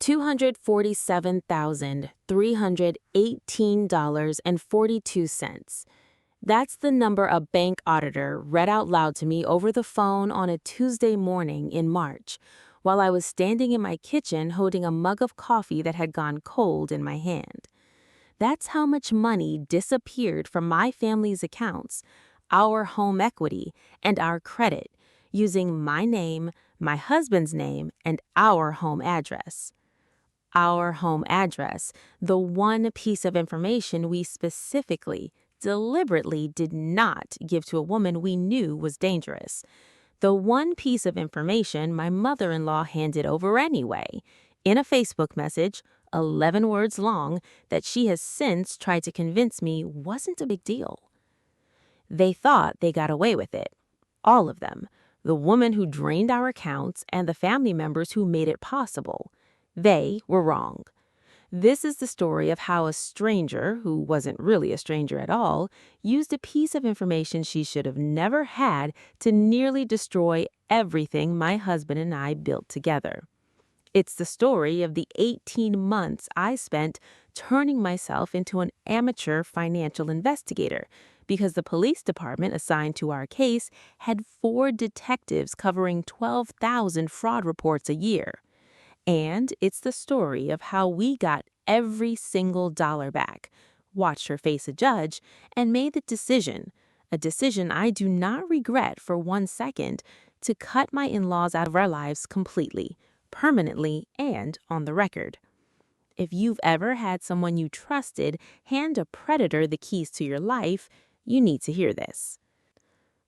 $247,318.42. That's the number a bank auditor read out loud to me over the phone on a Tuesday morning in March, while I was standing in my kitchen holding a mug of coffee that had gone cold in my hand. That's how much money disappeared from my family's accounts, our home equity, and our credit, using my name, my husband's name, and our home address. Our home address, the one piece of information we specifically, deliberately did not give to a woman we knew was dangerous. The one piece of information my mother-in-law handed over anyway, in a Facebook message, 11 words long, that she has since tried to convince me wasn't a big deal. They thought they got away with it. All of them. The woman who drained our accounts and the family members who made it possible. They were wrong. This is the story of how a stranger, who wasn't really a stranger at all, used a piece of information she should have never had to nearly destroy everything my husband and I built together. It's the story of the 18 months I spent turning myself into an amateur financial investigator because the police department assigned to our case had 4 detectives covering 12,000 fraud reports a year. And it's the story of how we got every single dollar back, watched her face a judge, and made the decision, a decision I do not regret for 1 second, to cut my in-laws out of our lives completely, permanently, and on the record. If you've ever had someone you trusted hand a predator the keys to your life, you need to hear this.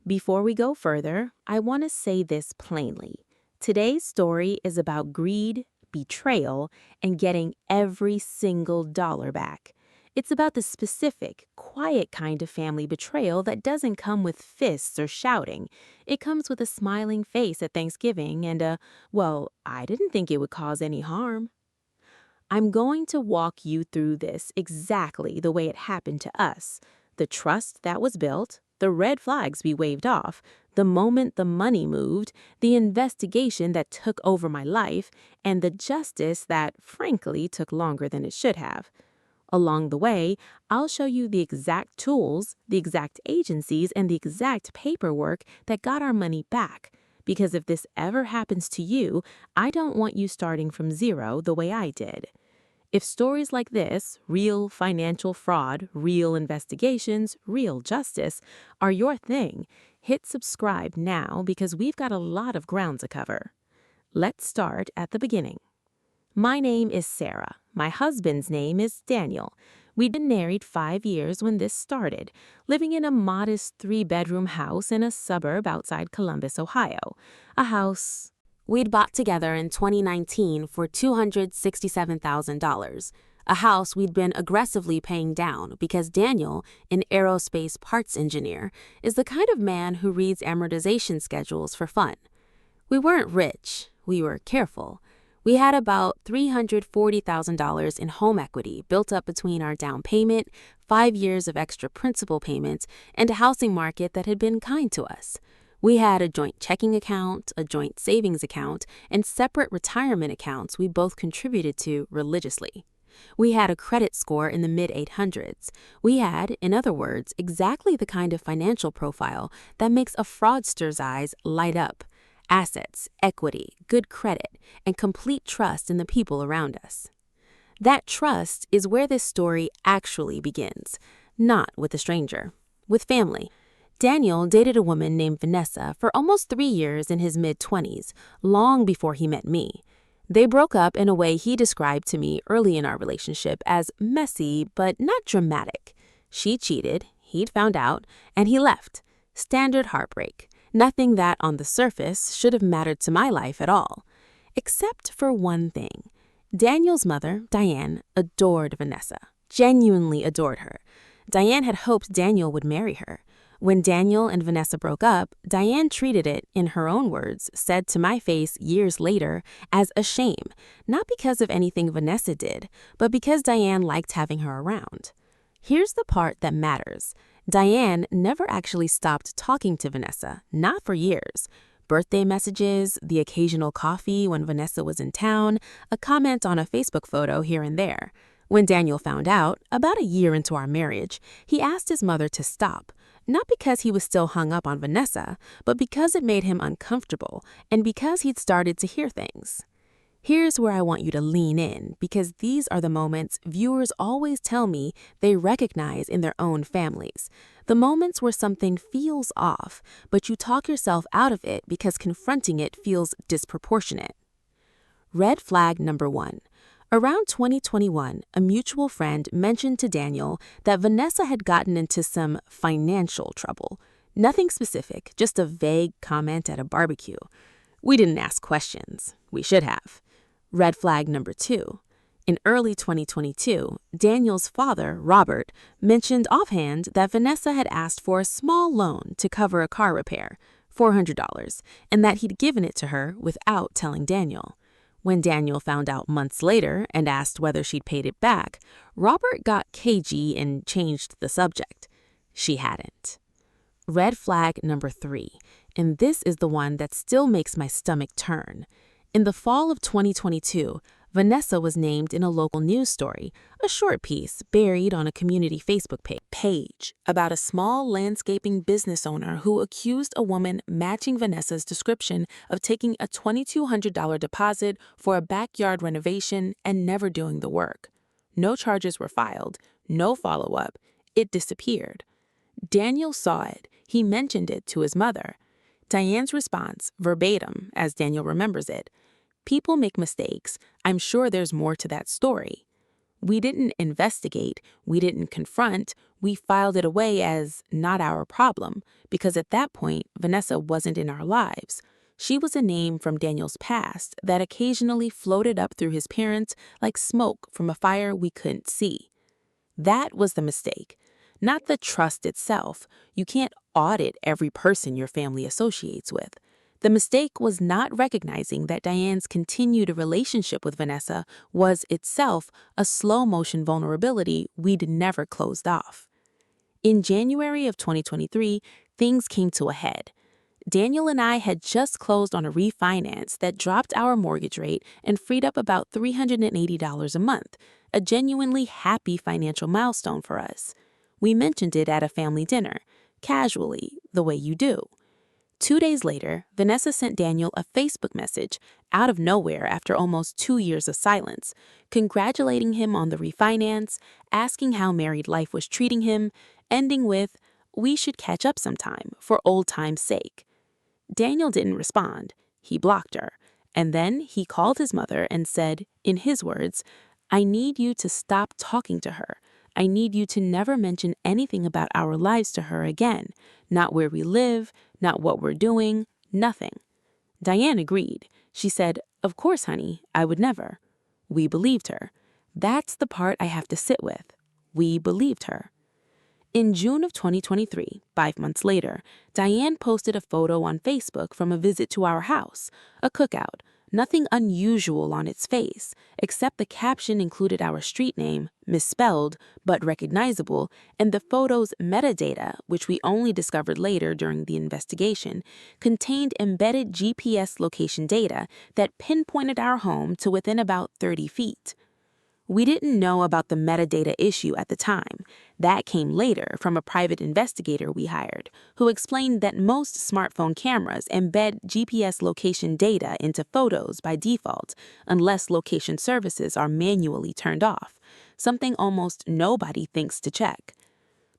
Before we go further, I want to say this plainly. Today's story is about greed, betrayal, and getting every single dollar back. It's about the specific, quiet kind of family betrayal that doesn't come with fists or shouting. It comes with a smiling face at Thanksgiving and well, I didn't think it would cause any harm. I'm going to walk you through this exactly the way it happened to us. The trust that was built, the red flags we waved off, the moment the money moved, the investigation that took over my life, and the justice that, frankly, took longer than it should have. Along the way, I'll show you the exact tools, the exact agencies, and the exact paperwork that got our money back. Because if this ever happens to you, I don't want you starting from zero the way I did. If stories like this, real financial fraud, real investigations, real justice, are your thing, hit subscribe now because we've got a lot of ground to cover. Let's start at the beginning. My name is Sarah. My husband's name is Daniel. We'd been married 5 years when this started, living in a modest 3-bedroom house in a suburb outside Columbus, Ohio. A house we'd bought together in 2019 for $267,000. A house we'd been aggressively paying down because Daniel, an aerospace parts engineer, is the kind of man who reads amortization schedules for fun. We weren't rich. We were careful. We had about $340,000 in home equity built up between our down payment, 5 years of extra principal payments, and a housing market that had been kind to us. We had a joint checking account, a joint savings account, and separate retirement accounts we both contributed to religiously. We had a credit score in the mid-800s. We had, in other words, exactly the kind of financial profile that makes a fraudster's eyes light up. Assets, equity, good credit, and complete trust in the people around us. That trust is where this story actually begins, not with a stranger, with family. Daniel dated a woman named Vanessa for almost 3 years in his mid-20s, long before he met me. They broke up in a way he described to me early in our relationship as messy but not dramatic. She cheated, he'd found out, and he left. Standard heartbreak. Nothing that, on the surface, should have mattered to my life at all. Except for one thing. Daniel's mother, Diane, adored Vanessa. Genuinely adored her. Diane had hoped Daniel would marry her. When Daniel and Vanessa broke up, Diane treated it, in her own words, said to my face years later, as a shame, not because of anything Vanessa did, but because Diane liked having her around. Here's the part that matters. Diane never actually stopped talking to Vanessa, not for years. Birthday messages, the occasional coffee when Vanessa was in town, a comment on a Facebook photo here and there. When Daniel found out, about a year into our marriage, he asked his mother to stop, not because he was still hung up on Vanessa, but because it made him uncomfortable and because he'd started to hear things. Here's where I want you to lean in, because these are the moments viewers always tell me they recognize in their own families. The moments where something feels off, but you talk yourself out of it because confronting it feels disproportionate. Red flag number 1. Around 2021, a mutual friend mentioned to Daniel that Vanessa had gotten into some financial trouble. Nothing specific, just a vague comment at a barbecue. We didn't ask questions. We should have. Red flag number 2. In early 2022, Daniel's father, Robert, mentioned offhand that Vanessa had asked for a small loan to cover a car repair, $400, and that he'd given it to her without telling Daniel. When Daniel found out months later and asked whether she'd paid it back, Robert got cagey and changed the subject. She hadn't. Red flag number 3, and this is the one that still makes my stomach turn. In the fall of 2022, Vanessa was named in a local news story, a short piece buried on a community Facebook page about a small landscaping business owner who accused a woman matching Vanessa's description of taking a $2,200 deposit for a backyard renovation and never doing the work. No charges were filed, no follow-up. It disappeared. Daniel saw it. He mentioned it to his mother. Diane's response, verbatim, as Daniel remembers it: "People make mistakes. I'm sure there's more to that story." We didn't investigate. We didn't confront. We filed it away as not our problem, because at that point, Vanessa wasn't in our lives. She was a name from Daniel's past that occasionally floated up through his parents like smoke from a fire we couldn't see. That was the mistake, not the trust itself. You can't audit every person your family associates with. The mistake was not recognizing that Diane's continued relationship with Vanessa was itself a slow-motion vulnerability we'd never closed off. In January of 2023, things came to a head. Daniel and I had just closed on a refinance that dropped our mortgage rate and freed up about $380 a month, a genuinely happy financial milestone for us. We mentioned it at a family dinner, casually, the way you do. 2 days later, Vanessa sent Daniel a Facebook message out of nowhere after almost 2 years of silence, congratulating him on the refinance, asking how married life was treating him, ending with, "We should catch up sometime for old time's sake." Daniel didn't respond. He blocked her. And then he called his mother and said, in his words, "I need you to stop talking to her. I need you to never mention anything about our lives to her again. Not where we live, not what we're doing, nothing." Diane agreed. She said, "Of course, honey, I would never." We believed her. That's the part I have to sit with. We believed her. In June of 2023, 5 months later, Diane posted a photo on Facebook from a visit to our house, a cookout. Nothing unusual on its face, except the caption included our street name, misspelled but recognizable, and the photo's metadata, which we only discovered later during the investigation, contained embedded GPS location data that pinpointed our home to within about 30 feet. We didn't know about the metadata issue at the time. That came later from a private investigator we hired, who explained that most smartphone cameras embed GPS location data into photos by default, unless location services are manually turned off, something almost nobody thinks to check.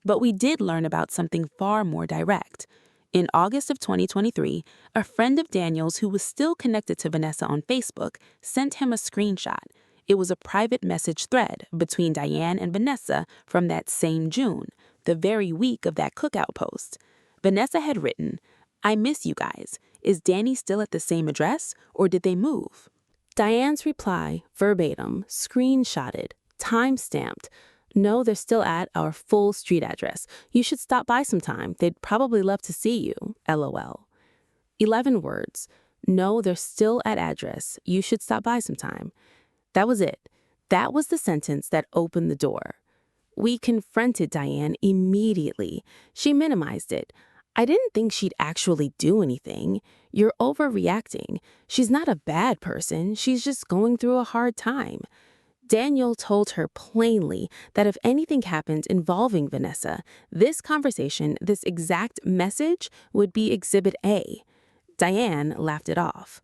But we did learn about something far more direct. In August of 2023, a friend of Daniel's who was still connected to Vanessa on Facebook sent him a screenshot. It was a private message thread between Diane and Vanessa from that same June, the very week of that cookout post. Vanessa had written, "I miss you guys. Is Danny still at the same address, or did they move?" Diane's reply, verbatim, screenshotted, time-stamped, "No, they're still at our full street address. You should stop by sometime. They'd probably love to see you, LOL." 11 words. "No, they're still at address. You should stop by sometime." That was it. That was the sentence that opened the door. We confronted Diane immediately. She minimized it. I didn't think she'd actually do anything. You're overreacting. She's not a bad person. She's just going through a hard time. Daniel told her plainly that if anything happened involving Vanessa, this conversation, this exact message, would be Exhibit A. Diane laughed it off.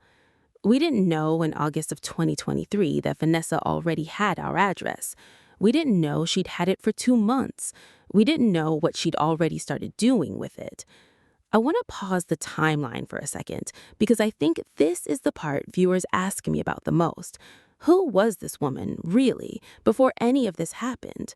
We didn't know in August of 2023 that Vanessa already had our address. We didn't know she'd had it for 2 months. We didn't know what she'd already started doing with it. I want to pause the timeline for a second because I think this is the part viewers ask me about the most. Who was this woman, really, before any of this happened?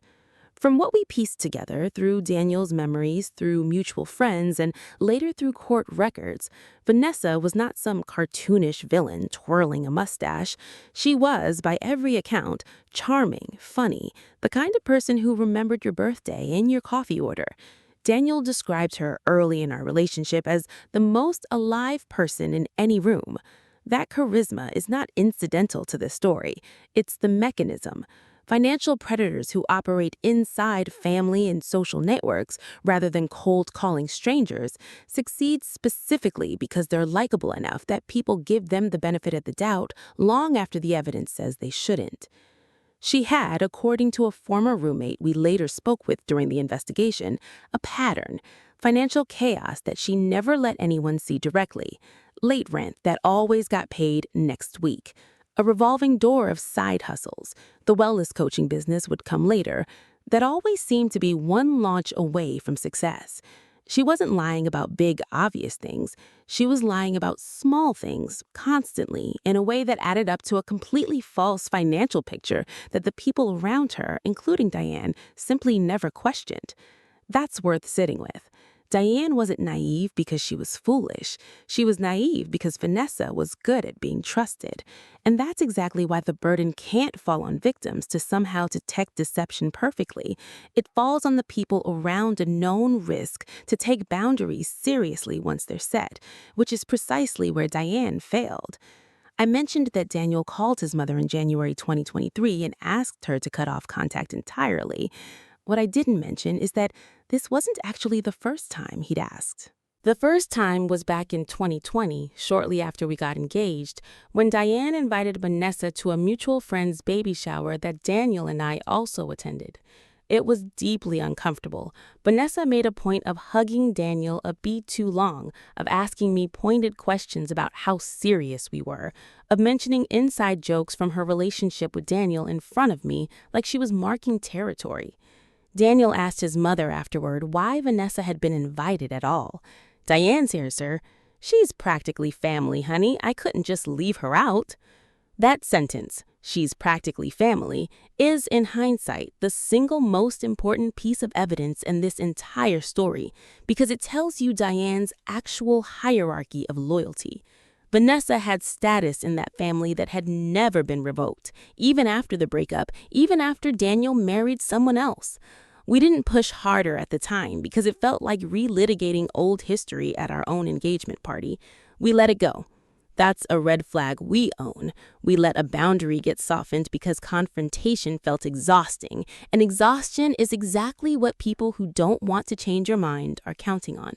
From what we pieced together through Daniel's memories, through mutual friends, and later through court records, Vanessa was not some cartoonish villain twirling a mustache. She was, by every account, charming, funny, the kind of person who remembered your birthday and your coffee order. Daniel described her early in our relationship as the most alive person in any room. That charisma is not incidental to this story. It's the mechanism. Financial predators who operate inside family and social networks rather than cold calling strangers succeed specifically because they're likable enough that people give them the benefit of the doubt long after the evidence says they shouldn't. She had, according to a former roommate we later spoke with during the investigation, a pattern, financial chaos that she never let anyone see directly, late rent that always got paid next week, a revolving door of side hustles, the wellness coaching business would come later, that always seemed to be one launch away from success. She wasn't lying about big, obvious things. She was lying about small things, constantly, in a way that added up to a completely false financial picture that the people around her, including Diane, simply never questioned. That's worth sitting with. Diane wasn't naive because she was foolish. She was naive because Vanessa was good at being trusted. And that's exactly why the burden can't fall on victims to somehow detect deception perfectly. It falls on the people around a known risk to take boundaries seriously once they're set, which is precisely where Diane failed. I mentioned that Daniel called his mother in January 2023 and asked her to cut off contact entirely. What I didn't mention is that this wasn't actually the first time he'd asked. The first time was back in 2020, shortly after we got engaged, when Diane invited Vanessa to a mutual friend's baby shower that Daniel and I also attended. It was deeply uncomfortable. Vanessa made a point of hugging Daniel a beat too long, of asking me pointed questions about how serious we were, of mentioning inside jokes from her relationship with Daniel in front of me like she was marking territory. Daniel asked his mother afterward why Vanessa had been invited at all. Diane's answer, "She's practically family, honey. I couldn't just leave her out." That sentence, "she's practically family," is, in hindsight, the single most important piece of evidence in this entire story because it tells you Diane's actual hierarchy of loyalty. Vanessa had status in that family that had never been revoked, even after the breakup, even after Daniel married someone else. We didn't push harder at the time because it felt like relitigating old history at our own engagement party. We let it go. That's a red flag we own. We let a boundary get softened because confrontation felt exhausting, and exhaustion is exactly what people who don't want to change your mind are counting on.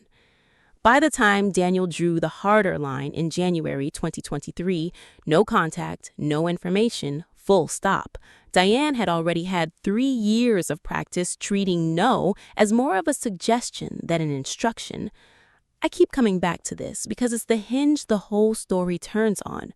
By the time Daniel drew the harder line in January 2023, no contact, no information, full stop, Diane had already had 3 years of practice treating no as more of a suggestion than an instruction. I keep coming back to this because it's the hinge the whole story turns on.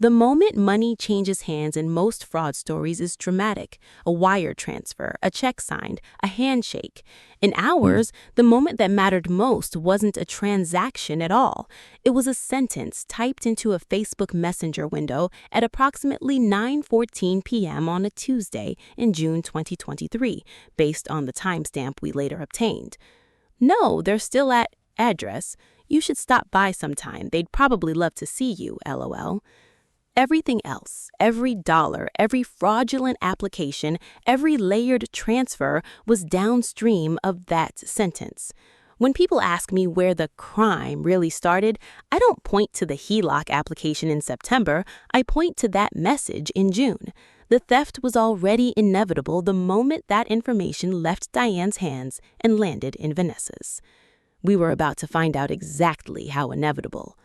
The moment money changes hands in most fraud stories is dramatic. A wire transfer, a check signed, a handshake. In ours, the moment that mattered most wasn't a transaction at all. It was a sentence typed into a Facebook Messenger window at approximately 9:14 p.m. on a Tuesday in June 2023, based on the timestamp we later obtained. "No, they're still at address. You should stop by sometime. They'd probably love to see you, LOL." Everything else, every dollar, every fraudulent application, every layered transfer was downstream of that sentence. When people ask me where the crime really started, I don't point to the HELOC application in September, I point to that message in June. The theft was already inevitable the moment that information left Diane's hands and landed in Vanessa's. We were about to find out exactly how inevitable.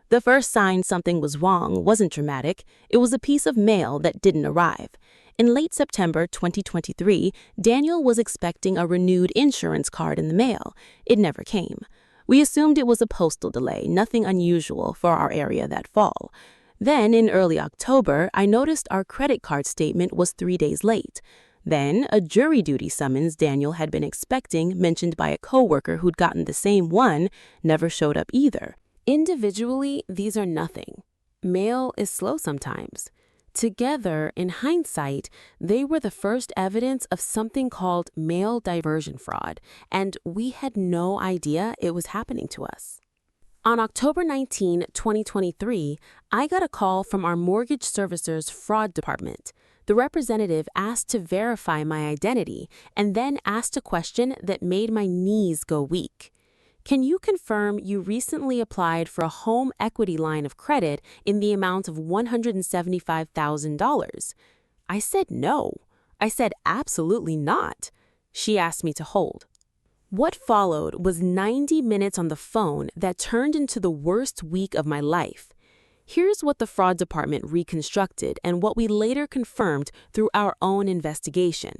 The first sign something was wrong wasn't dramatic. It was a piece of mail that didn't arrive. In late September 2023, Daniel was expecting a renewed insurance card in the mail. It never came. We assumed it was a postal delay, nothing unusual for our area that fall. Then, in early October, I noticed our credit card statement was 3 days late. Then, a jury duty summons Daniel had been expecting, mentioned by a coworker who'd gotten the same one, never showed up either. Individually, these are nothing. Mail is slow sometimes. Together, in hindsight, they were the first evidence of something called mail diversion fraud, and we had no idea it was happening to us. On October 19, 2023, I got a call from our mortgage servicer's fraud department. The representative asked to verify my identity and then asked a question that made my knees go weak. Can you confirm you recently applied for a home equity line of credit in the amount of $175,000? I said no. I said absolutely not. She asked me to hold. What followed was 90 minutes on the phone that turned into the worst week of my life. Here's what the fraud department reconstructed and what we later confirmed through our own investigation.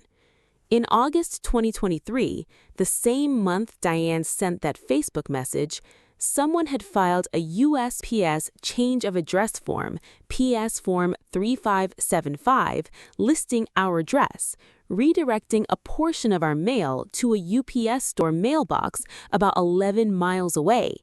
In August 2023, the same month Diane sent that Facebook message, someone had filed a USPS change of address form, PS Form 3575, listing our address, redirecting a portion of our mail to a UPS store mailbox about 11 miles away.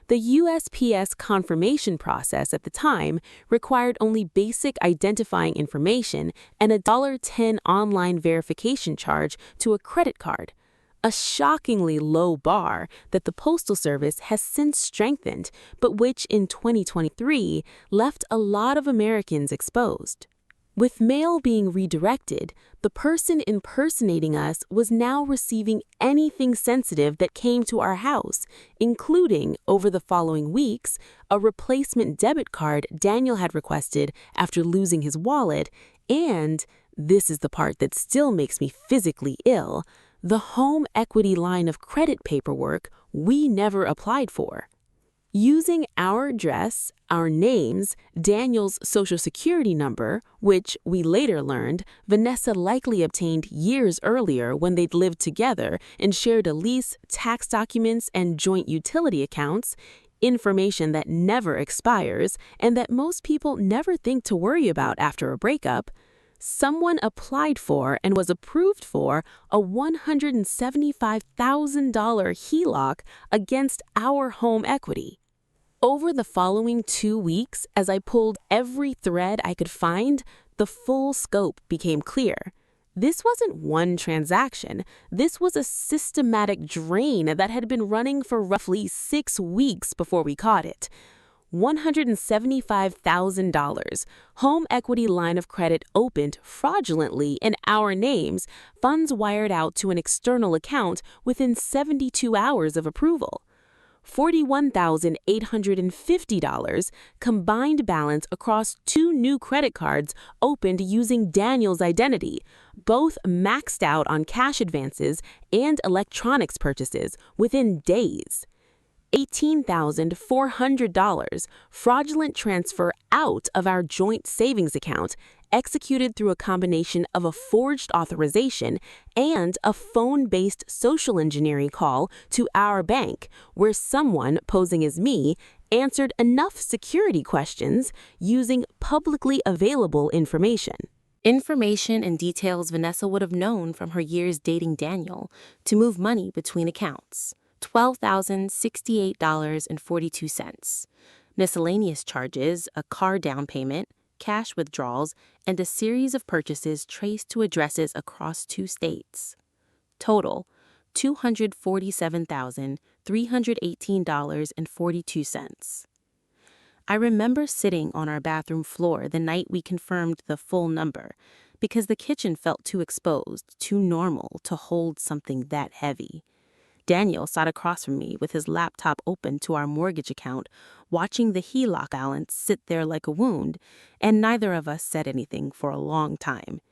The USPS confirmation process at the time required only basic identifying information and a $10 online verification charge to a credit card, a shockingly low bar that the Postal Service has since strengthened, but which in 2023 left a lot of Americans exposed. With mail being redirected, the person impersonating us was now receiving anything sensitive that came to our house, including, over the following weeks, a replacement debit card Daniel had requested after losing his wallet, and, this is the part that still makes me physically ill, the home equity line of credit paperwork we never applied for. Using our address, our names, Daniel's social security number, which we later learned Vanessa likely obtained years earlier when they'd lived together and shared a lease, tax documents, and joint utility accounts, information that never expires and that most people never think to worry about after a breakup, someone applied for and was approved for a $175,000 HELOC against our home equity. Over the following 2 weeks, as I pulled every thread I could find, the full scope became clear. This wasn't one transaction. This was a systematic drain that had been running for roughly 6 weeks before we caught it. $175,000, home equity line of credit opened fraudulently in our names, funds wired out to an external account within 72 hours of approval. $41,850 combined balance across 2 new credit cards opened using Daniel's identity, both maxed out on cash advances and electronics purchases within days. $18,400 fraudulent transfer out of our joint savings account executed through a combination of a forged authorization and a phone-based social engineering call to our bank, where someone posing as me answered enough security questions using publicly available information. Information and details Vanessa would have known from her years dating Daniel to move money between accounts. $12,068.42. Miscellaneous charges, a car down payment, cash withdrawals, and a series of purchases traced to addresses across 2 states. Total, $247,318.42. I remember sitting on our bathroom floor the night we confirmed the full number, because the kitchen felt too exposed, too normal to hold something that heavy. Daniel sat across from me with his laptop open to our mortgage account, watching the HELOC balance sit there like a wound, and neither of us said anything for a long time.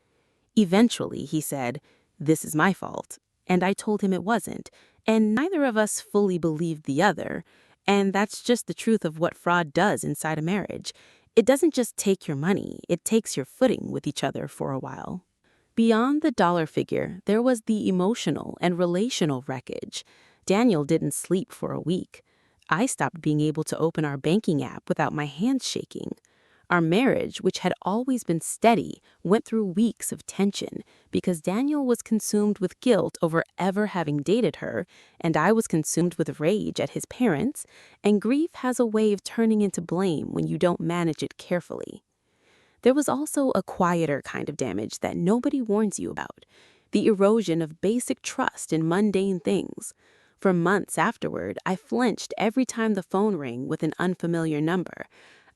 Eventually, he said, "This is my fault," and I told him it wasn't, And neither of us fully believed the other. And that's just the truth of what fraud does inside a marriage. It doesn't just take your money, it takes your footing with each other for a while. Beyond the dollar figure, there was the emotional and relational wreckage. Daniel didn't sleep for a week. I stopped being able to open our banking app without my hands shaking. Our marriage, which had always been steady, went through weeks of tension because Daniel was consumed with guilt over ever having dated her, and I was consumed with rage at his parents, and grief has a way of turning into blame when you don't manage it carefully. There was also a quieter kind of damage that nobody warns you about, the erosion of basic trust in mundane things. For months afterward, I flinched every time the phone rang with an unfamiliar number.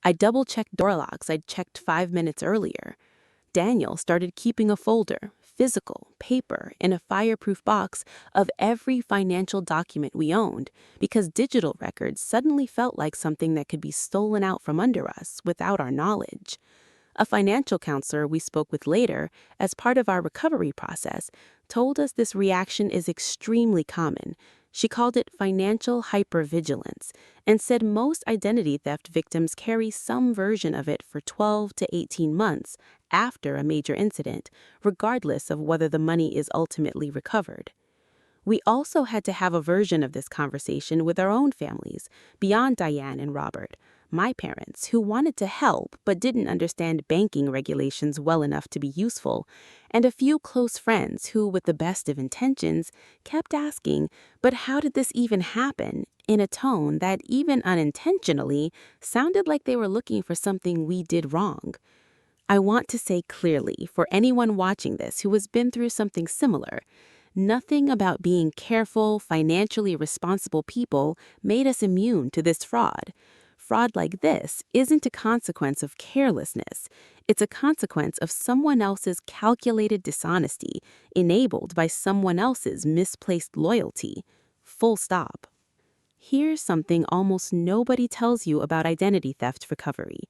I double-checked door locks I'd checked 5 minutes earlier. Daniel started keeping a folder, physical, paper, in a fireproof box of every financial document we owned, because digital records suddenly felt like something that could be stolen out from under us without our knowledge. A financial counselor we spoke with later, as part of our recovery process, told us this reaction is extremely common. She called it financial hypervigilance and said most identity theft victims carry some version of it for 12 to 18 months after a major incident, regardless of whether the money is ultimately recovered. We also had to have a version of this conversation with our own families, beyond Diane and Robert, my parents, who wanted to help but didn't understand banking regulations well enough to be useful, and a few close friends who, with the best of intentions, kept asking, "But how did this even happen?" in a tone that, even unintentionally, sounded like they were looking for something we did wrong. I want to say clearly, for anyone watching this who has been through something similar, nothing about being careful, financially responsible people made us immune to this fraud. Fraud like this isn't a consequence of carelessness. It's a consequence of someone else's calculated dishonesty, enabled by someone else's misplaced loyalty. Full stop. Here's something almost nobody tells you about identity theft recovery.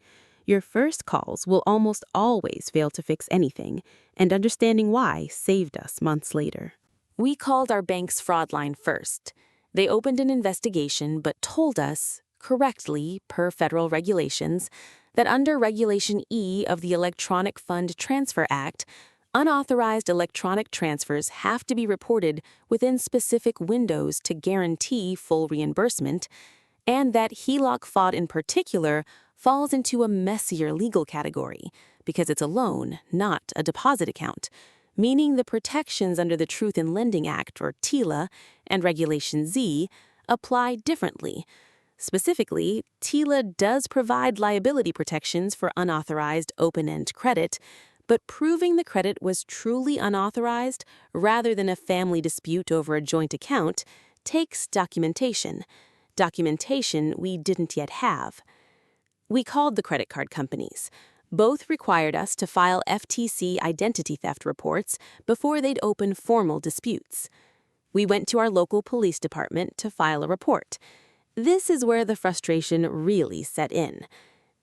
Your first calls will almost always fail to fix anything, and understanding why saved us months later. We called our bank's fraud line first. They opened an investigation but told us, correctly per federal regulations, that under Regulation E of the Electronic Fund Transfer Act, unauthorized electronic transfers have to be reported within specific windows to guarantee full reimbursement, and that HELOC fraud in particular falls into a messier legal category because it's a loan, not a deposit account, meaning the protections under the Truth in Lending Act, or TILA, and Regulation Z apply differently. Specifically, TILA does provide liability protections for unauthorized open-end credit, but proving the credit was truly unauthorized rather than a family dispute over a joint account takes documentation. Documentation we didn't yet have. We called the credit card companies. Both required us to file FTC identity theft reports before they'd open formal disputes. We went to our local police department to file a report. This is where the frustration really set in.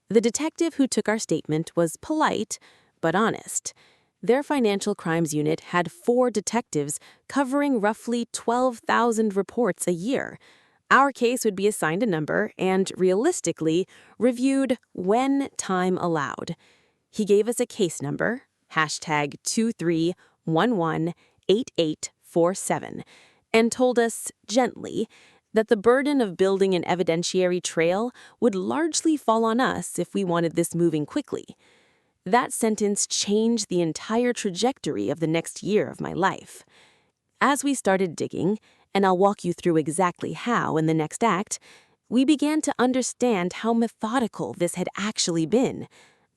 The detective who took our statement was polite, but honest. Their financial crimes unit had 4 detectives covering roughly 12,000 reports a year. Our case would be assigned a number and, realistically, reviewed when time allowed. He gave us a case number, #23118847, and told us, gently, that the burden of building an evidentiary trail would largely fall on us if we wanted this moving quickly. That sentence changed the entire trajectory of the next year of my life. As we started digging, and I'll walk you through exactly how in the next act, we began to understand how methodical this had actually been.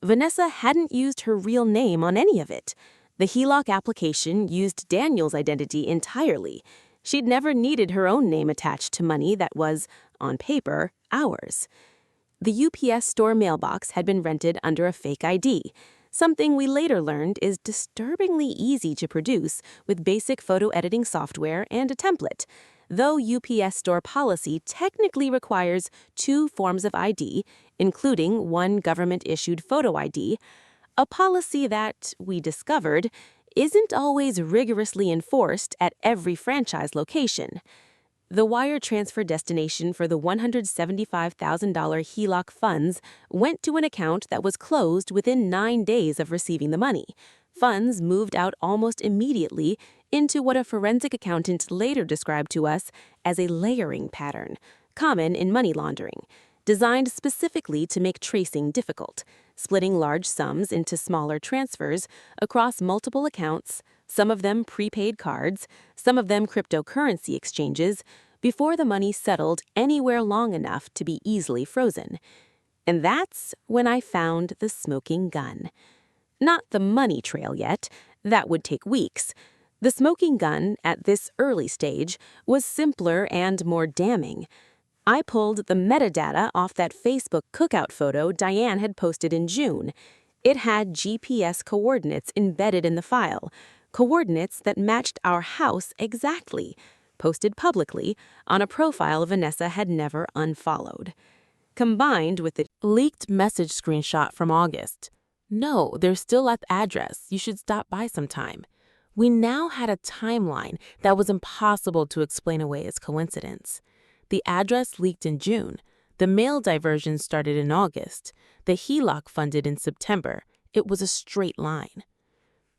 Vanessa hadn't used her real name on any of it. The HELOC application used Daniel's identity entirely. She'd never needed her own name attached to money that was, on paper, ours. The UPS store mailbox had been rented under a fake ID, something we later learned is disturbingly easy to produce with basic photo editing software and a template, though UPS store policy technically requires 2 forms of ID, including one government-issued photo ID, a policy that, we discovered, isn't always rigorously enforced at every franchise location. The wire transfer destination for the $175,000 HELOC funds went to an account that was closed within 9 days of receiving the money. Funds moved out almost immediately into what a forensic accountant later described to us as a layering pattern, common in money laundering, designed specifically to make tracing difficult, splitting large sums into smaller transfers across multiple accounts, some of them prepaid cards, some of them cryptocurrency exchanges, before the money settled anywhere long enough to be easily frozen. And that's when I found the smoking gun. Not the money trail yet. That would take weeks. The smoking gun, at this early stage, was simpler and more damning. I pulled the metadata off that Facebook cookout photo Diane had posted in June. It had GPS coordinates embedded in the file, coordinates that matched our house exactly, posted publicly on a profile Vanessa had never unfollowed. Combined with the leaked message screenshot from August. "No, they're still at the address. You should stop by sometime." We now had a timeline that was impossible to explain away as coincidence. The address leaked in June. The mail diversion started in August. The HELOC funded in September. It was a straight line.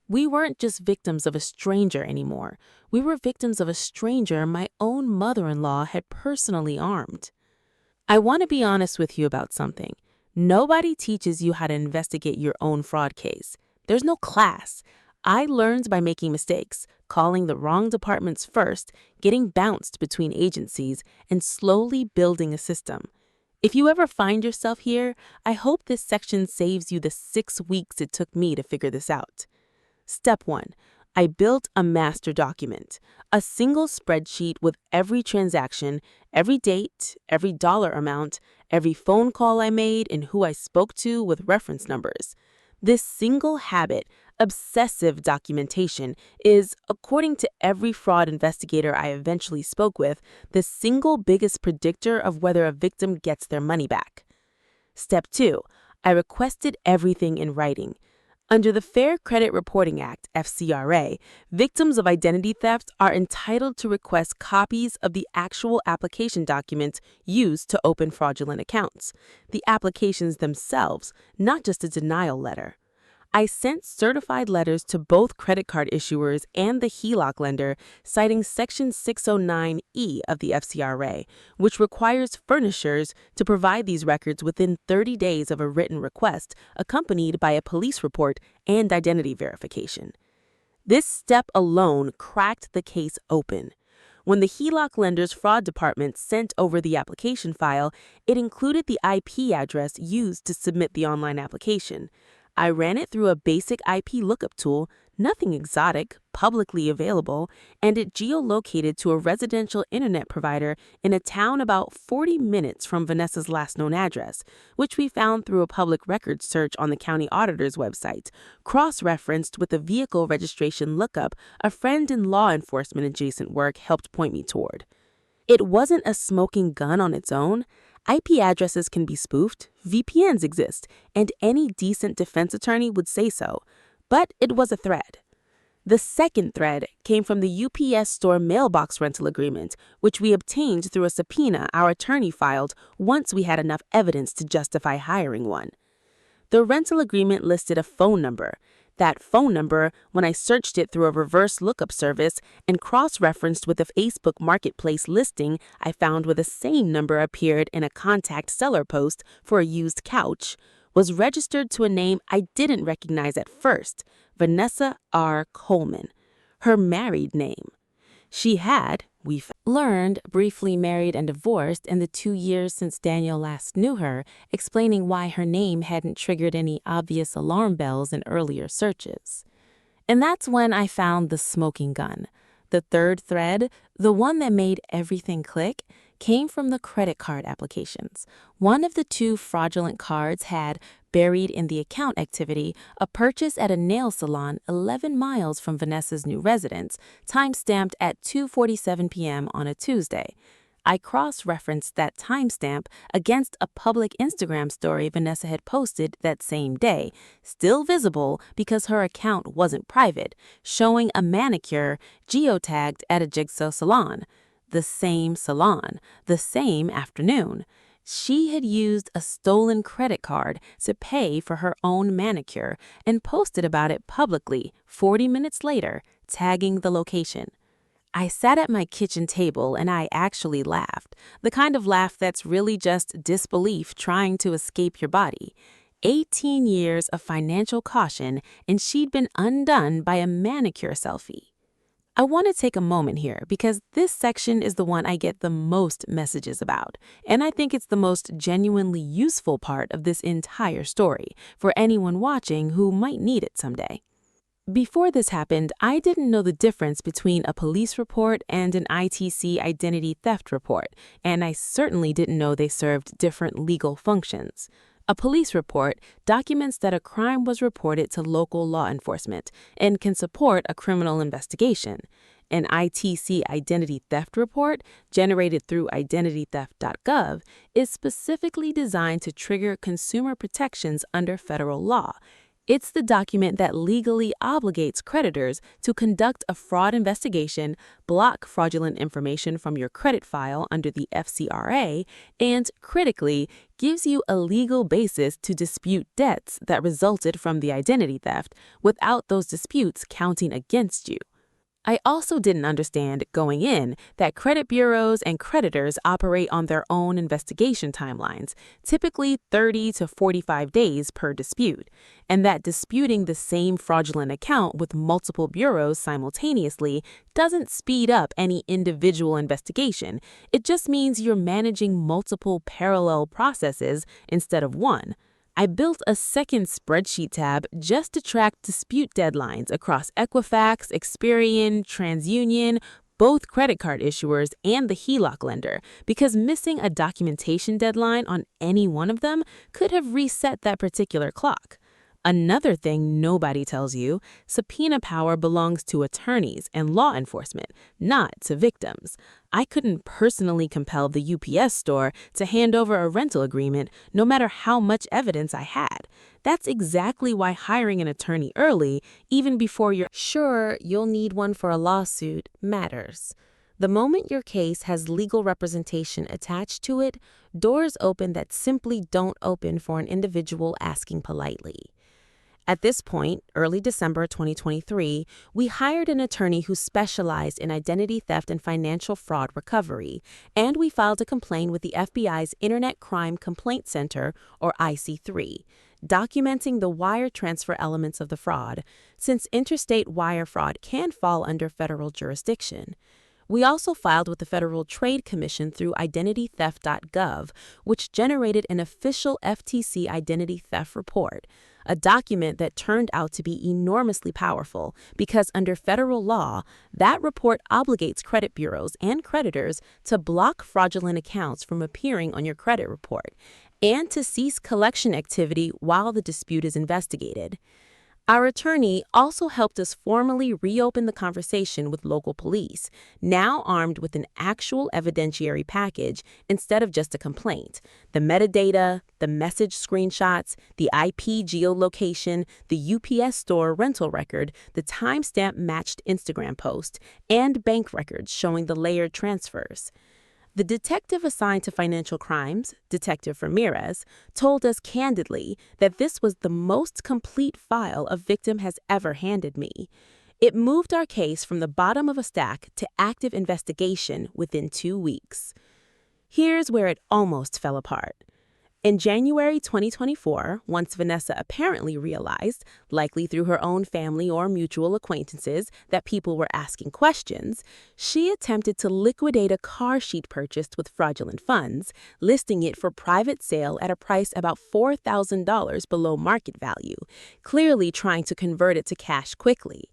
We weren't just victims of a stranger anymore. We were victims of a stranger my own mother-in-law had personally armed. I want to be honest with you about something. Nobody teaches you how to investigate your own fraud case. There's no class. I learned by making mistakes, calling the wrong departments first, getting bounced between agencies, and slowly building a system. If you ever find yourself here, I hope this section saves you the 6 weeks it took me to figure this out. Step 1. I built a master document, a single spreadsheet with every transaction, every date, every dollar amount, every phone call I made, and who I spoke to with reference numbers. This single habit, obsessive documentation, is, according to every fraud investigator I eventually spoke with, the single biggest predictor of whether a victim gets their money back. Step 2. I requested everything in writing. Under the Fair Credit Reporting Act, FCRA, victims of identity theft are entitled to request copies of the actual application documents used to open fraudulent accounts, the applications themselves, not just a denial letter. I sent certified letters to both credit card issuers and the HELOC lender, citing Section 609E of the FCRA, which requires furnishers to provide these records within 30 days of a written request, accompanied by a police report and identity verification. This step alone cracked the case open. When the HELOC lender's fraud department sent over the application file, it included the IP address used to submit the online application. I ran it through a basic IP lookup tool, nothing exotic, publicly available, and it geolocated to a residential internet provider in a town about 40 minutes from Vanessa's last known address, which we found through a public records search on the county auditor's website, cross-referenced with a vehicle registration lookup a friend in law enforcement adjacent work helped point me toward. It wasn't a smoking gun on its own. IP addresses can be spoofed, VPNs exist, and any decent defense attorney would say so. But it was a thread. The second thread came from the UPS store mailbox rental agreement, which we obtained through a subpoena our attorney filed once we had enough evidence to justify hiring one. The rental agreement listed a phone number. That phone number, when I searched it through a reverse lookup service and cross-referenced with a Facebook Marketplace listing I found where the same number appeared in a contact seller post for a used couch, was registered to a name I didn't recognize at first, Vanessa R. Coleman, her married name. She had, we learned, briefly married and divorced in the 2 years since Daniel last knew her, explaining why her name hadn't triggered any obvious alarm bells in earlier searches. And that's when I found the smoking gun. The third thread, the one that made everything click, came from the credit card applications. One of the 2 fraudulent cards had, buried in the account activity, a purchase at a nail salon 11 miles from Vanessa's new residence, time-stamped at 2:47 p.m. on a Tuesday. I cross-referenced that timestamp against a public Instagram story Vanessa had posted that same day, still visible because her account wasn't private, showing a manicure geotagged at a jigsaw salon. the same salon, the same afternoon. She had used a stolen credit card to pay for her own manicure and posted about it publicly 40 minutes later, tagging the location. I sat at my kitchen table and I actually laughed, the kind of laugh that's really just disbelief trying to escape your body. 18 years of financial caution, and she'd been undone by a manicure selfie. I want to take a moment here because this section is the one I get the most messages about, and I think it's the most genuinely useful part of this entire story for anyone watching who might need it someday. Before this happened, I didn't know the difference between a police report and an ITC identity theft report, and I certainly didn't know they served different legal functions. A police report documents that a crime was reported to local law enforcement and can support a criminal investigation. An ITC identity theft report, generated through identitytheft.gov, is specifically designed to trigger consumer protections under federal law. It's the document that legally obligates creditors to conduct a fraud investigation, block fraudulent information from your credit file under the FCRA, and, critically, gives you a legal basis to dispute debts that resulted from the identity theft without those disputes counting against you. I also didn't understand going in that credit bureaus and creditors operate on their own investigation timelines, typically 30 to 45 days per dispute, and that disputing the same fraudulent account with multiple bureaus simultaneously doesn't speed up any individual investigation. It just means you're managing multiple parallel processes instead of one. I built a second spreadsheet tab just to track dispute deadlines across Equifax, Experian, TransUnion, both credit card issuers, and the HELOC lender, because missing a documentation deadline on any one of them could have reset that particular clock. Another thing nobody tells you, subpoena power belongs to attorneys and law enforcement, not to victims. I couldn't personally compel the UPS store to hand over a rental agreement no matter how much evidence I had. That's exactly why hiring an attorney early, even before you're sure you'll need one for a lawsuit, matters. The moment your case has legal representation attached to it, doors open that simply don't open for an individual asking politely. At this point, early December 2023, we hired an attorney who specialized in identity theft and financial fraud recovery, and we filed a complaint with the FBI's Internet Crime Complaint Center, or IC3, documenting the wire transfer elements of the fraud, since interstate wire fraud can fall under federal jurisdiction. We also filed with the Federal Trade Commission through identitytheft.gov, which generated an official FTC identity theft report, a document that turned out to be enormously powerful because under federal law, that report obligates credit bureaus and creditors to block fraudulent accounts from appearing on your credit report and to cease collection activity while the dispute is investigated. Our attorney also helped us formally reopen the conversation with local police, now armed with an actual evidentiary package instead of just a complaint. The metadata, the message screenshots, the IP geolocation, the UPS store rental record, the timestamp matched Instagram post, and bank records showing the layered transfers. The detective assigned to financial crimes, Detective Ramirez, told us candidly that this was the most complete file a victim has ever handed me. It moved our case from the bottom of a stack to active investigation within 2 weeks. Here's where it almost fell apart. In January 2024, once Vanessa apparently realized, likely through her own family or mutual acquaintances, that people were asking questions, she attempted to liquidate a car she'd purchased with fraudulent funds, listing it for private sale at a price about $4,000 below market value, clearly trying to convert it to cash quickly.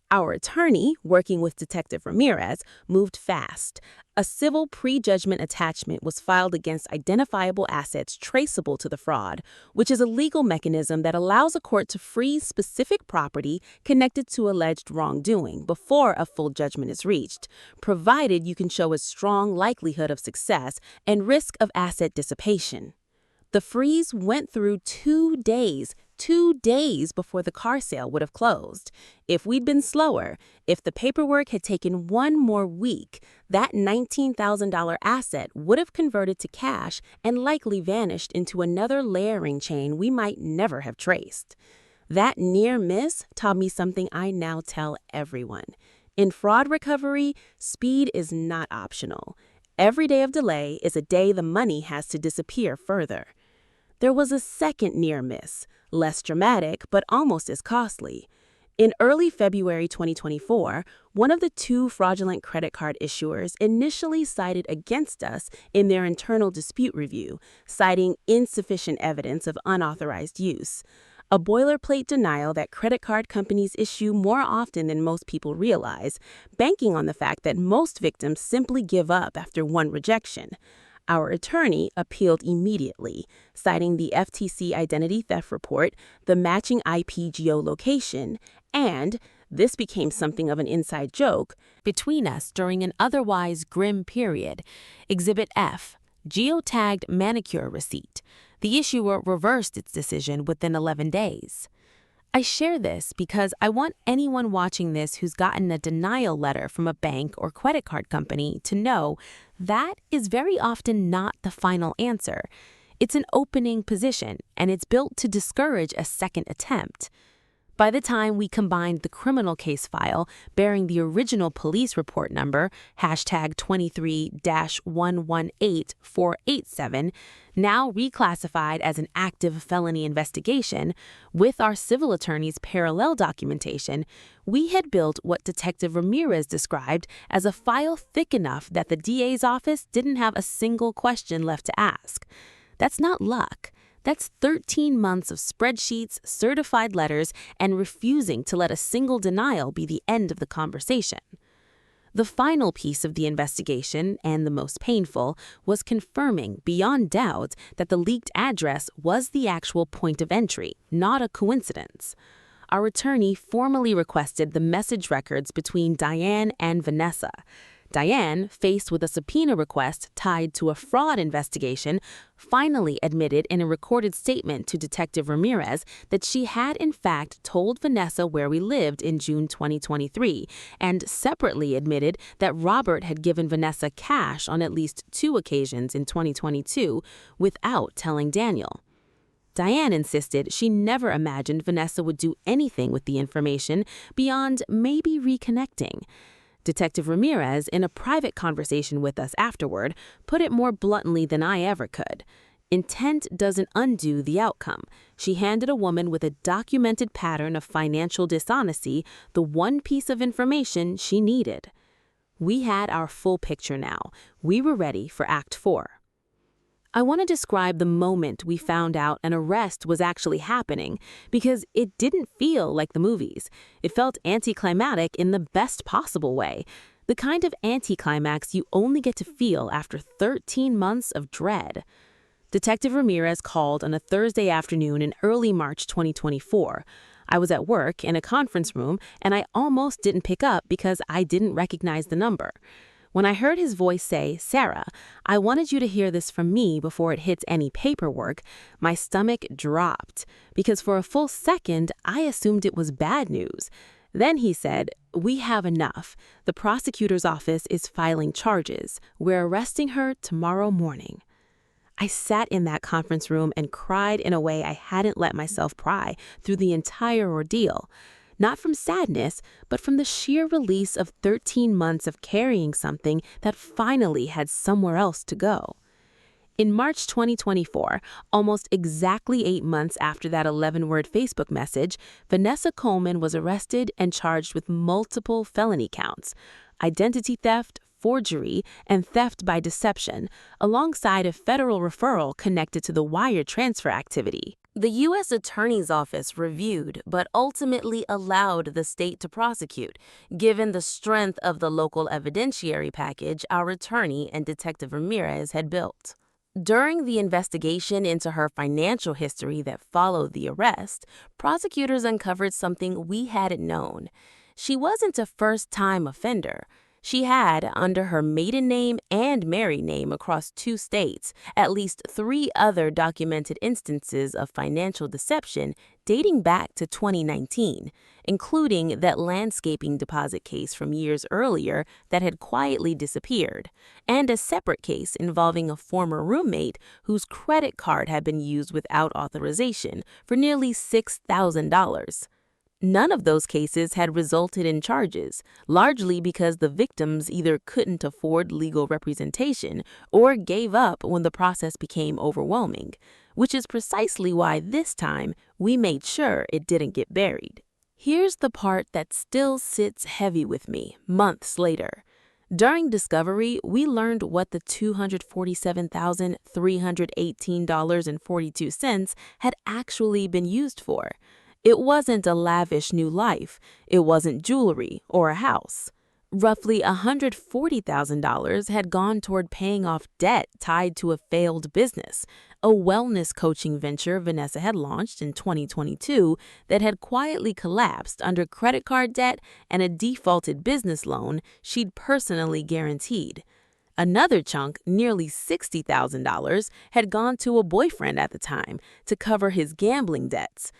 Our attorney, working with Detective Ramirez, moved fast. A civil prejudgment attachment was filed against identifiable assets traceable to the fraud, which is a legal mechanism that allows a court to freeze specific property connected to alleged wrongdoing before a full judgment is reached, provided you can show a strong likelihood of success and risk of asset dissipation. The freeze went through 2 days, 2 days before the car sale would have closed. If we'd been slower, if the paperwork had taken one more week, that $19,000 asset would have converted to cash and likely vanished into another layering chain we might never have traced. That near miss taught me something I now tell everyone. In fraud recovery, speed is not optional. Every day of delay is a day the money has to disappear further. There was a second near miss, less dramatic but almost as costly. In early February 2024, one of the two fraudulent credit card issuers initially sided against us in their internal dispute review, citing insufficient evidence of unauthorized use. A boilerplate denial that credit card companies issue more often than most people realize, banking on the fact that most victims simply give up after one rejection. Our attorney appealed immediately, citing the FTC identity theft report, the matching IP geolocation, and, this became something of an inside joke, between us during an otherwise grim period, Exhibit F, geotagged manicure receipt. The issuer reversed its decision within 11 days. I share this because I want anyone watching this who's gotten a denial letter from a bank or credit card company to know that is very often not the final answer. It's an opening position, and it's built to discourage a second attempt. By the time we combined the criminal case file bearing the original police report number, #23-118487, now reclassified as an active felony investigation, with our civil attorney's parallel documentation, we had built what Detective Ramirez described as a file thick enough that the DA's office didn't have a single question left to ask. That's not luck. That's 13 months of spreadsheets, certified letters, and refusing to let a single denial be the end of the conversation. The final piece of the investigation, and the most painful, was confirming beyond doubt that the leaked address was the actual point of entry, not a coincidence. Our attorney formally requested the message records between Diane and Vanessa. Diane, faced with a subpoena request tied to a fraud investigation, finally admitted in a recorded statement to Detective Ramirez that she had in fact told Vanessa where we lived in June 2023, and separately admitted that Robert had given Vanessa cash on at least 2 occasions in 2022 without telling Daniel. Diane insisted she never imagined Vanessa would do anything with the information beyond maybe reconnecting. Detective Ramirez, in a private conversation with us afterward, put it more bluntly than I ever could. Intent doesn't undo the outcome. She handed a woman with a documented pattern of financial dishonesty the one piece of information she needed. We had our full picture now. We were ready for Act 4. I want to describe the moment we found out an arrest was actually happening because it didn't feel like the movies. It felt anticlimactic in the best possible way, the kind of anticlimax you only get to feel after 13 months of dread. Detective Ramirez called on a Thursday afternoon in early March 2024. I was at work in a conference room, and I almost didn't pick up because I didn't recognize the number. When I heard his voice say, "Sarah, I wanted you to hear this from me before it hits any paperwork," my stomach dropped, because for a full second, I assumed it was bad news. Then he said, "We have enough. The prosecutor's office is filing charges. We're arresting her tomorrow morning." I sat in that conference room and cried in a way I hadn't let myself cry through the entire ordeal. Not from sadness, but from the sheer release of 13 months of carrying something that finally had somewhere else to go. In March 2024, almost exactly 8 months after that 11-word Facebook message, Vanessa Coleman was arrested and charged with multiple felony counts: identity theft, forgery, and theft by deception, alongside a federal referral connected to the wire transfer activity. The U.S. Attorney's Office reviewed but ultimately allowed the state to prosecute, given the strength of the local evidentiary package our attorney and Detective Ramirez had built. During the investigation into her financial history that followed the arrest, prosecutors uncovered something we hadn't known. She wasn't a first-time offender. She had, under her maiden name and married name across 2 states, at least 3 other documented instances of financial deception dating back to 2019, including that landscaping deposit case from years earlier that had quietly disappeared, and a separate case involving a former roommate whose credit card had been used without authorization for nearly $6,000. None of those cases had resulted in charges, largely because the victims either couldn't afford legal representation or gave up when the process became overwhelming, which is precisely why this time we made sure it didn't get buried. Here's the part that still sits heavy with me months later. During discovery, we learned what the $247,318.42 had actually been used for. It wasn't a lavish new life. It wasn't jewelry or a house. Roughly $140,000 had gone toward paying off debt tied to a failed business, a wellness coaching venture Vanessa had launched in 2022 that had quietly collapsed under credit card debt and a defaulted business loan she'd personally guaranteed. Another chunk, nearly $60,000, had gone to a boyfriend at the time to cover his gambling debts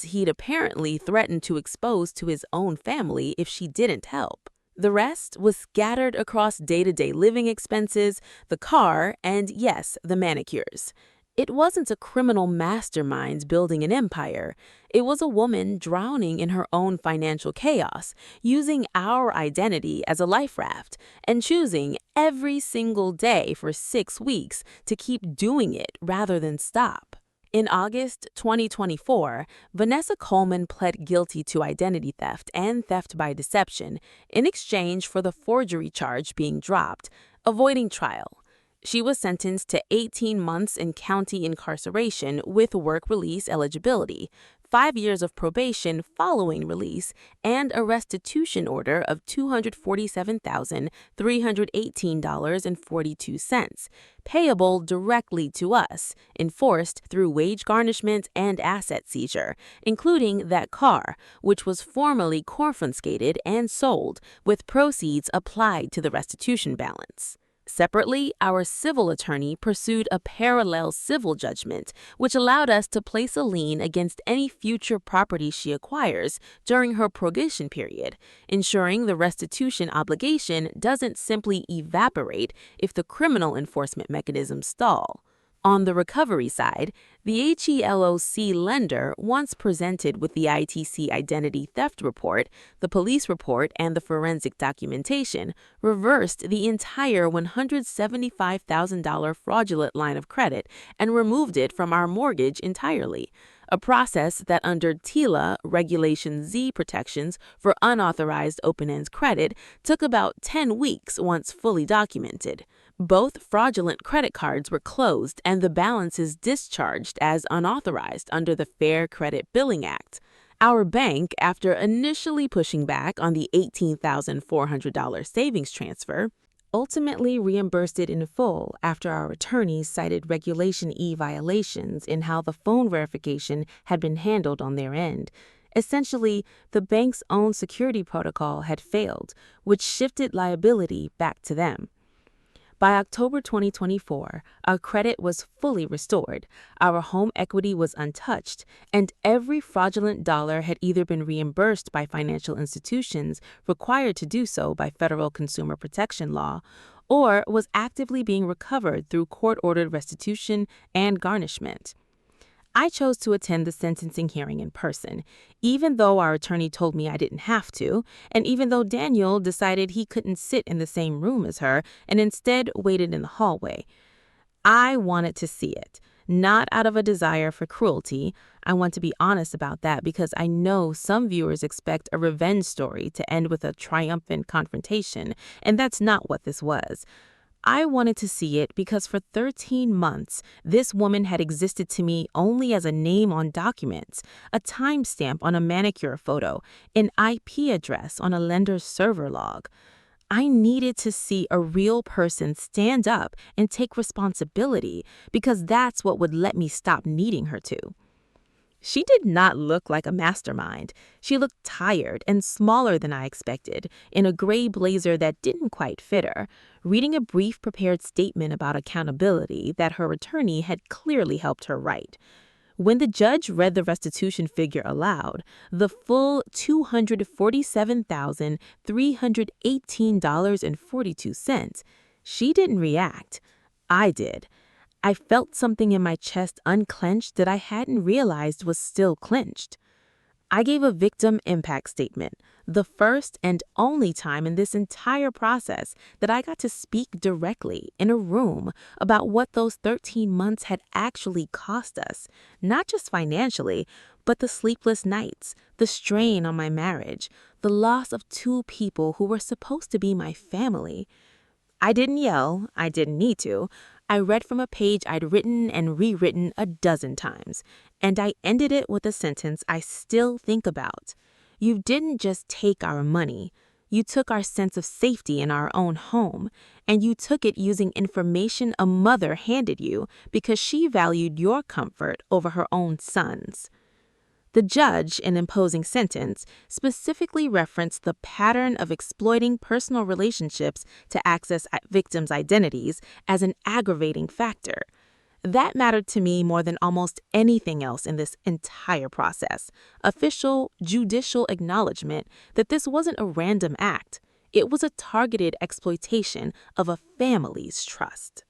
he'd apparently threatened to expose to his own family if she didn't help. The rest was scattered across day-to-day living expenses, the car, and yes, the manicures. It wasn't a criminal mastermind building an empire. It was a woman drowning in her own financial chaos, using our identity as a life raft, and choosing every single day for 6 weeks to keep doing it rather than stop. In August 2024, Vanessa Coleman pled guilty to identity theft and theft by deception in exchange for the forgery charge being dropped, avoiding trial. She was sentenced to 18 months in county incarceration with work release eligibility, 5 years of probation following release, and a restitution order of $247,318.42, payable directly to us, enforced through wage garnishment and asset seizure, including that car, which was formally confiscated and sold, with proceeds applied to the restitution balance. Separately, our civil attorney pursued a parallel civil judgment, which allowed us to place a lien against any future property she acquires during her probation period, ensuring the restitution obligation doesn't simply evaporate if the criminal enforcement mechanisms stall. On the recovery side, the HELOC lender, once presented with the ITC identity theft report, the police report, and the forensic documentation, reversed the entire $175,000 fraudulent line of credit and removed it from our mortgage entirely, a process that under TILA Regulation Z protections for unauthorized open-end credit took about 10 weeks once fully documented. Both fraudulent credit cards were closed and the balances discharged as unauthorized under the Fair Credit Billing Act. Our bank, after initially pushing back on the $18,400 savings transfer, ultimately reimbursed it in full after our attorneys cited Regulation E violations in how the phone verification had been handled on their end. Essentially, the bank's own security protocol had failed, which shifted liability back to them. By October 2024, our credit was fully restored, our home equity was untouched, and every fraudulent dollar had either been reimbursed by financial institutions required to do so by federal consumer protection law, or was actively being recovered through court-ordered restitution and garnishment. I chose to attend the sentencing hearing in person, even though our attorney told me I didn't have to, and even though Daniel decided he couldn't sit in the same room as her and instead waited in the hallway. I wanted to see it, not out of a desire for cruelty. I want to be honest about that because I know some viewers expect a revenge story to end with a triumphant confrontation, and that's not what this was. I wanted to see it because for 13 months, this woman had existed to me only as a name on documents, a timestamp on a manicure photo, an IP address on a lender's server log. I needed to see a real person stand up and take responsibility because that's what would let me stop needing her to. She did not look like a mastermind. She looked tired and smaller than I expected, in a gray blazer that didn't quite fit her, reading a brief prepared statement about accountability that her attorney had clearly helped her write. When the judge read the restitution figure aloud, the full $247,318.42, she didn't react. I did. I felt something in my chest unclench that I hadn't realized was still clenched. I gave a victim impact statement, the first and only time in this entire process that I got to speak directly in a room about what those 13 months had actually cost us, not just financially, but the sleepless nights, the strain on my marriage, the loss of two people who were supposed to be my family. I didn't yell, I didn't need to. I read from a page I'd written and rewritten a dozen times, and I ended it with a sentence I still think about. You didn't just take our money. You took our sense of safety in our own home, and you took it using information a mother handed you because she valued your comfort over her own son's. The judge, in imposing sentence, specifically referenced the pattern of exploiting personal relationships to access victims' identities as an aggravating factor. That mattered to me more than almost anything else in this entire process. Official, judicial acknowledgement that this wasn't a random act. It was a targeted exploitation of a family's trust.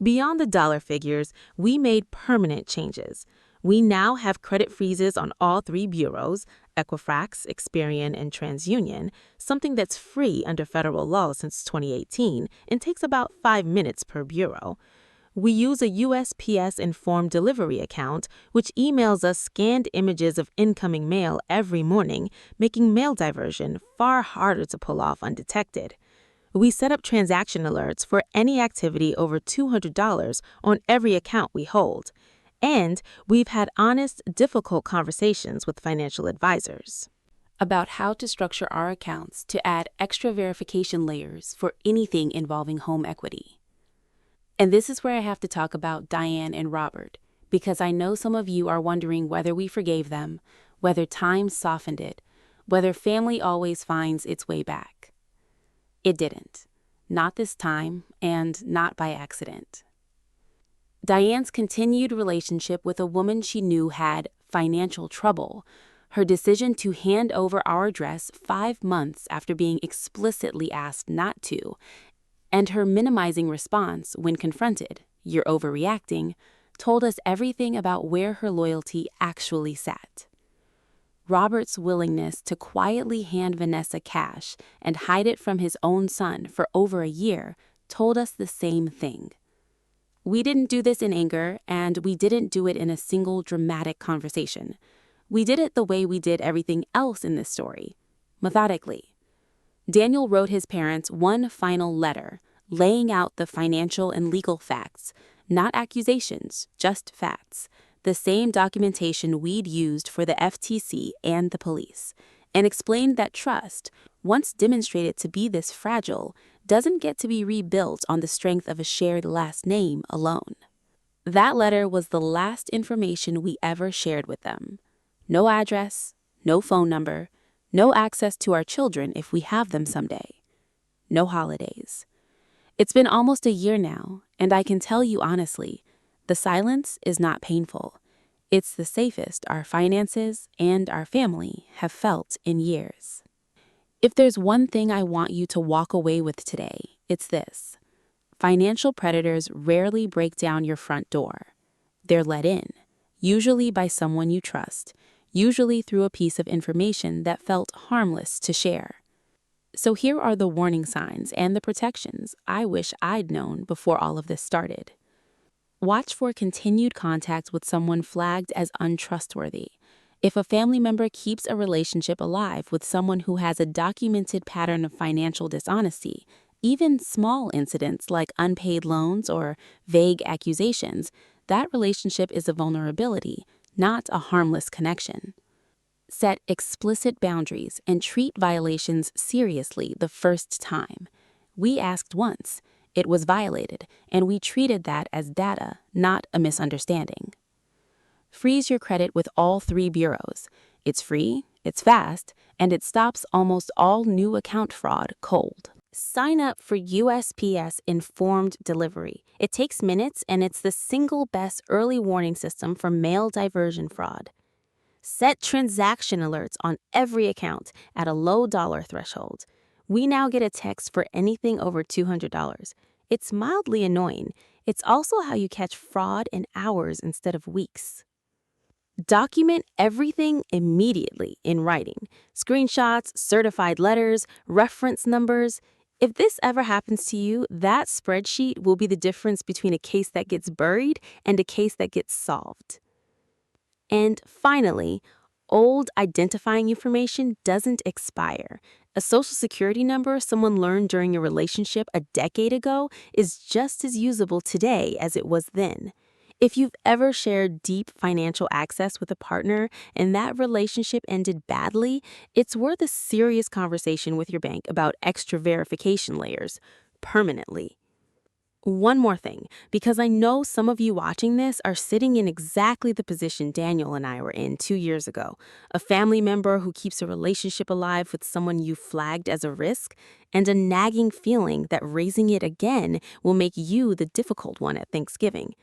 Beyond the dollar figures, we made permanent changes. We now have credit freezes on all three bureaus, Equifax, Experian, and TransUnion, something that's free under federal law since 2018 and takes about 5 minutes per bureau. We use a USPS-informed delivery account, which emails us scanned images of incoming mail every morning, making mail diversion far harder to pull off undetected. We set up transaction alerts for any activity over $200 on every account we hold. And we've had honest, difficult conversations with financial advisors about how to structure our accounts to add extra verification layers for anything involving home equity. And this is where I have to talk about Diane and Robert, because I know some of you are wondering whether we forgave them, whether time softened it, whether family always finds its way back. It didn't. Not this time, and not by accident. Diane's continued relationship with a woman she knew had financial trouble, her decision to hand over our address 5 months after being explicitly asked not to, and her minimizing response when confronted, "You're overreacting," told us everything about where her loyalty actually sat. Robert's willingness to quietly hand Vanessa cash and hide it from his own son for over a year told us the same thing. We didn't do this in anger, and we didn't do it in a single dramatic conversation. We did it the way we did everything else in this story, methodically. Daniel wrote his parents one final letter, laying out the financial and legal facts, not accusations, just facts, the same documentation we'd used for the FTC and the police, and explained that trust, once demonstrated to be this fragile, doesn't get to be rebuilt on the strength of a shared last name alone. That letter was the last information we ever shared with them. No address, no phone number, no access to our children if we have them someday. No holidays. It's been almost a year now, and I can tell you honestly, the silence is not painful. It's the safest our finances and our family have felt in years. If there's one thing I want you to walk away with today, it's this. Financial predators rarely break down your front door. They're let in, usually by someone you trust, usually through a piece of information that felt harmless to share. So here are the warning signs and the protections I wish I'd known before all of this started. Watch for continued contact with someone flagged as untrustworthy. If a family member keeps a relationship alive with someone who has a documented pattern of financial dishonesty, even small incidents like unpaid loans or vague accusations, that relationship is a vulnerability, not a harmless connection. Set explicit boundaries and treat violations seriously the first time. We asked once, it was violated, and we treated that as data, not a misunderstanding. Freeze your credit with all three bureaus. It's free, it's fast, and it stops almost all new account fraud cold. Sign up for USPS Informed Delivery. It takes minutes and it's the single best early warning system for mail diversion fraud. Set transaction alerts on every account at a low dollar threshold. We now get a text for anything over $200. It's mildly annoying. It's also how you catch fraud in hours instead of weeks. Document everything immediately in writing. Screenshots, certified letters, reference numbers. If this ever happens to you, that spreadsheet will be the difference between a case that gets buried and a case that gets solved. And finally, old identifying information doesn't expire. A social security number someone learned during a relationship a decade ago is just as usable today as it was then. If you've ever shared deep financial access with a partner and that relationship ended badly, it's worth a serious conversation with your bank about extra verification layers permanently. One more thing, because I know some of you watching this are sitting in exactly the position Daniel and I were in 2 years ago. A family member who keeps a relationship alive with someone you flagged as a risk, and a nagging feeling that raising it again will make you the difficult one at Thanksgiving.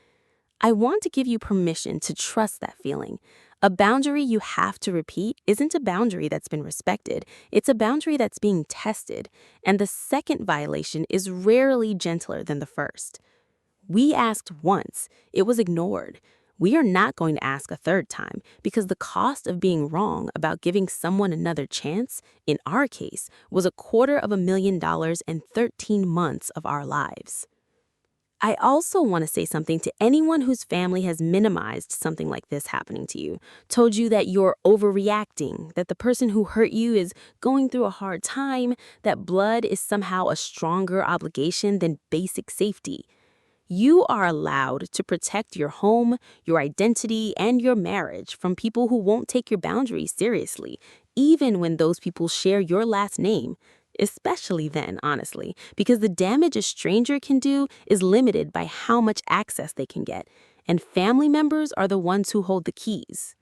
I want to give you permission to trust that feeling. A boundary you have to repeat isn't a boundary that's been respected. It's a boundary that's being tested, and the second violation is rarely gentler than the first. We asked once, it was ignored. We are not going to ask a third time because the cost of being wrong about giving someone another chance, in our case, was $250,000 and 13 months of our lives. I also want to say something to anyone whose family has minimized something like this happening to you, told you that you're overreacting, that the person who hurt you is going through a hard time, that blood is somehow a stronger obligation than basic safety. You are allowed to protect your home, your identity, and your marriage from people who won't take your boundaries seriously, even when those people share your last name. Especially then, honestly, because the damage a stranger can do is limited by how much access they can get, and family members are the ones who hold the keys.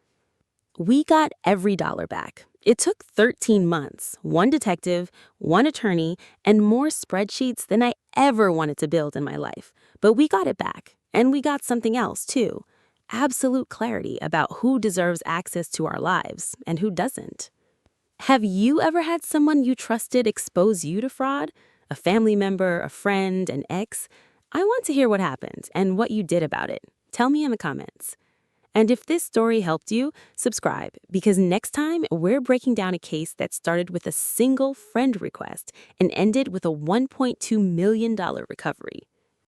We got every dollar back. It took 13 months, one detective, one attorney, and more spreadsheets than I ever wanted to build in my life. But we got it back, and we got something else, too. Absolute clarity about who deserves access to our lives and who doesn't. Have you ever had someone you trusted expose you to fraud? A family member, a friend, an ex? I want to hear what happened and what you did about it. Tell me in the comments. And if this story helped you, subscribe, because next time we're breaking down a case that started with a single friend request and ended with a $1.2 million recovery.